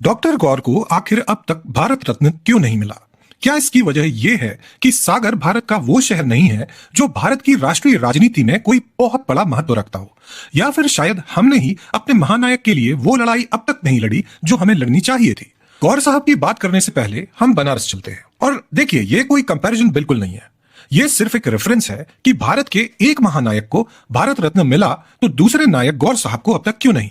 Doctor गौर को आखिर अब तक भारत रत्न क्यों नहीं मिला? क्या इसकी वजह यह है कि सागर भारत का वो शहर नहीं है जो भारत की राष्ट्रीय राजनीति में कोई बहुत बड़ा महत्व रखता हो, या फिर शायद हमने ही अपने महानायक के लिए वो लड़ाई अब तक नहीं लड़ी जो हमें लड़नी चाहिए थी? गौर साहब की बात करने से पहले हम बनारस चलते हैं और देखिए, ये कोई कंपैरिजन बिल्कुल नहीं है। ये सिर्फ एक रेफरेंस है कि भारत के एक महानायक को भारत रत्न मिला तो दूसरे नायक गौर साहब को अब तक क्यों नहीं।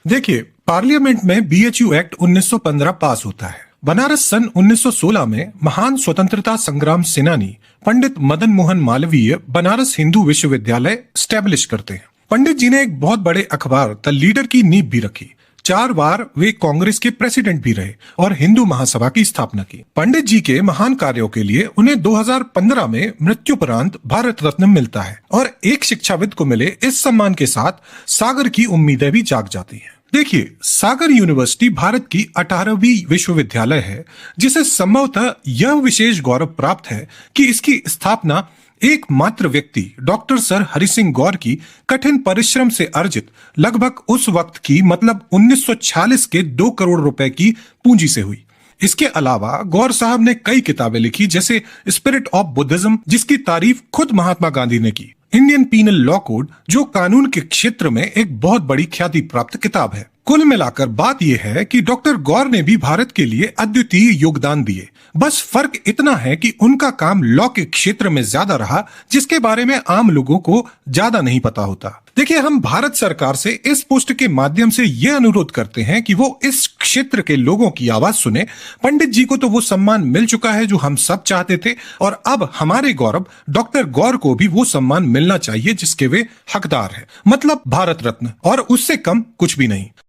देखिए, पार्लियामेंट में बीएचयू एक्ट 1915 पास होता है। बनारस सन 1916 में महान स्वतंत्रता संग्राम सेनानी पंडित मदन मोहन मालवीय बनारस हिंदू विश्वविद्यालय स्टैब्लिश करते हैं। पंडित जी ने एक बहुत बड़े अखबार द लीडर की नींव भी रखी। 4 बार वे कांग्रेस के प्रेसिडेंट भी रहे और हिंदू महासभा की स्थापना की। पंडित जी के महान कार्यों के लिए उन्हें 2015 में मृत्युपरांत भारत रत्न मिलता है और एक शिक्षाविद को मिले इस सम्मान के साथ सागर की उम्मीदें भी जाग जाती हैं। देखिए, सागर यूनिवर्सिटी भारत की 18वीं विश्वविद्यालय है जिसे संभवतः यह विशेष गौरव प्राप्त है कि इसकी स्थापना एकमात्र व्यक्ति डॉक्टर सर हरि सिंह गौर की कठिन परिश्रम से अर्जित लगभग उस वक्त की मतलब 1946 के 2 करोड़ रुपए की पूंजी से हुई। इसके अलावा गौर साहब ने कई किताबें लिखी, जैसे स्पिरिट ऑफ बुद्धिज्म, जिसकी तारीफ खुद महात्मा गांधी ने की, इंडियन पीनल लॉ कोड, जो कानून के क्षेत्र में एक बहुत बड़ी ख्याति प्राप्त किताब है। कुल मिलाकर बात यह है कि डॉक्टर गौर ने भी भारत के लिए अद्वितीय योगदान दिए। बस फर्क इतना है कि उनका काम लॉ के क्षेत्र में ज्यादा रहा, जिसके बारे में आम लोगों को ज्यादा नहीं पता होता। देखिए, हम भारत सरकार से इस पोस्ट के माध्यम से यह अनुरोध करते हैं कि वो इस क्षेत्र के लोगों की आवाज सुने। पंडित जी को तो वो सम्मान मिल चुका है जो हम सब चाहते थे, और अब हमारे गौरव डॉक्टर गौर को भी वो सम्मान मिलना चाहिए जिसके वे हकदार हैं, मतलब भारत रत्न, और उससे कम कुछ भी नहीं।